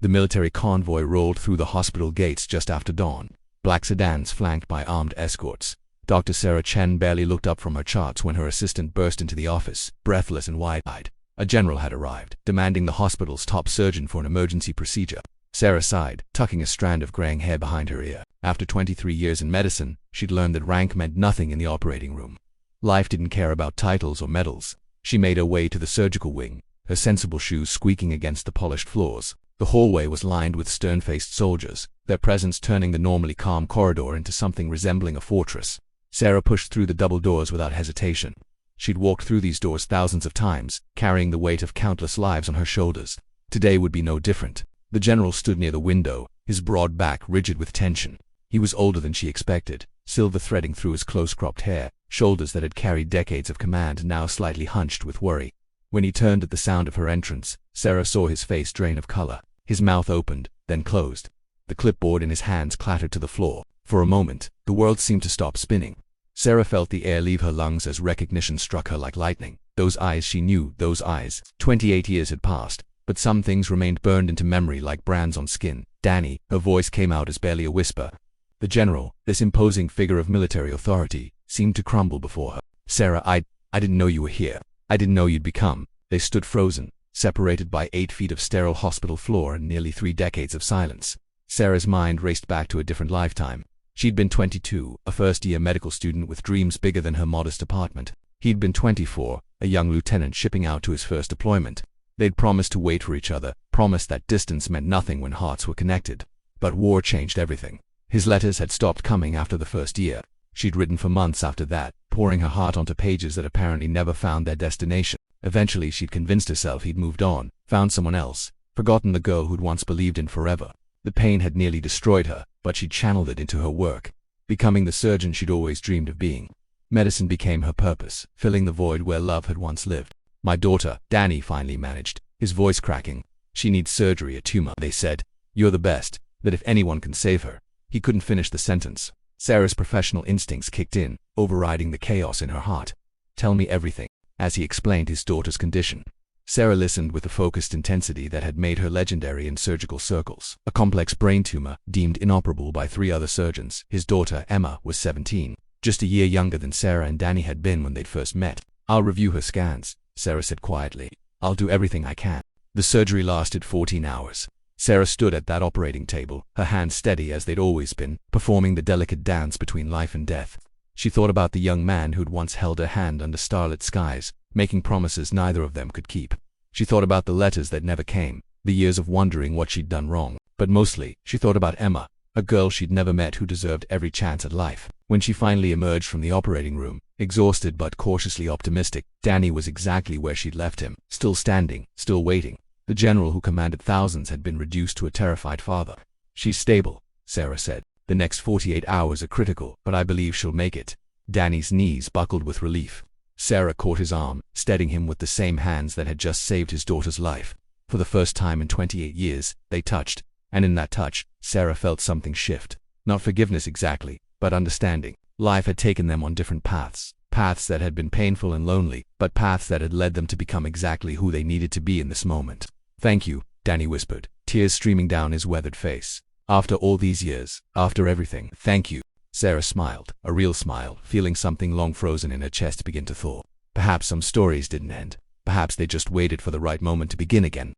The military convoy rolled through the hospital gates just after dawn. Black sedans flanked by armed escorts. Dr. Sarah Chen barely looked up from her charts when her assistant burst into the office, breathless and wide-eyed. A general had arrived, demanding the hospital's top surgeon for an emergency procedure. Sarah sighed, tucking a strand of graying hair behind her ear. After 23 years in medicine, she'd learned that rank meant nothing in the operating room. Life didn't care about titles or medals. She made her way to the surgical wing, her sensible shoes squeaking against the polished floors. The hallway was lined with stern-faced soldiers, their presence turning the normally calm corridor into something resembling a fortress. Sarah pushed through the double doors without hesitation. She'd walked through these doors thousands of times, carrying the weight of countless lives on her shoulders. Today would be no different. The general stood near the window, his broad back rigid with tension. He was older than she expected, silver threading through his close-cropped hair, shoulders that had carried decades of command now slightly hunched with worry. When he turned at the sound of her entrance, Sarah saw his face drain of color. His mouth opened, then closed. The clipboard in his hands clattered to the floor. For a moment, the world seemed to stop spinning. Sarah felt the air leave her lungs as recognition struck her like lightning. Those eyes, she knew, those eyes. 28 years had passed, but some things remained burned into memory like brands on skin. Danny, her voice came out as barely a whisper. The general, this imposing figure of military authority, seemed to crumble before her. Sarah, I didn't know you were here. I didn't know you'd become. They stood frozen, separated by 8 feet of sterile hospital floor and nearly 3 decades of silence. Sarah's mind raced back to a different lifetime. She'd been 22, a first-year medical student with dreams bigger than her modest apartment. He'd been 24, a young lieutenant shipping out to his first deployment. They'd promised to wait for each other, promised that distance meant nothing when hearts were connected. But war changed everything. His letters had stopped coming after the first year. She'd written for months after that, pouring her heart onto pages that apparently never found their destination. Eventually she'd convinced herself he'd moved on, found someone else, forgotten the girl who'd once believed in forever. The pain had nearly destroyed her, but she'd channeled it into her work, becoming the surgeon she'd always dreamed of being. Medicine became her purpose, filling the void where love had once lived. My daughter, Danny finally managed, his voice cracking. She needs surgery, a tumor. They said, you're the best, that if anyone can save her. He couldn't finish the sentence. Sarah's professional instincts kicked in, overriding the chaos in her heart. Tell me everything, as he explained his daughter's condition. Sarah listened with the focused intensity that had made her legendary in surgical circles. A complex brain tumor, deemed inoperable by 3 other surgeons. His daughter, Emma, was 17, just a year younger than Sarah and Danny had been when they'd first met. I'll review her scans, Sarah said quietly. I'll do everything I can. The surgery lasted 14 hours. Sarah stood at that operating table, her hands steady as they'd always been, performing the delicate dance between life and death. She thought about the young man who'd once held her hand under starlit skies, making promises neither of them could keep. She thought about the letters that never came, the years of wondering what she'd done wrong. But mostly, she thought about Emma, a girl she'd never met who deserved every chance at life. When she finally emerged from the operating room, exhausted but cautiously optimistic, Danny was exactly where she'd left him, still standing, still waiting. The general who commanded thousands had been reduced to a terrified father. She's stable, Sarah said. The next 48 hours are critical, but I believe she'll make it. Danny's knees buckled with relief. Sarah caught his arm, steadying him with the same hands that had just saved his daughter's life. For the first time in 28 years, they touched, and in that touch, Sarah felt something shift. Not forgiveness exactly, but understanding. Life had taken them on different paths. Paths that had been painful and lonely, but paths that had led them to become exactly who they needed to be in this moment. Thank you, Danny whispered, tears streaming down his weathered face. After all these years, after everything, thank you. Sarah smiled, a real smile, feeling something long frozen in her chest begin to thaw. Perhaps some stories didn't end. Perhaps they just waited for the right moment to begin again.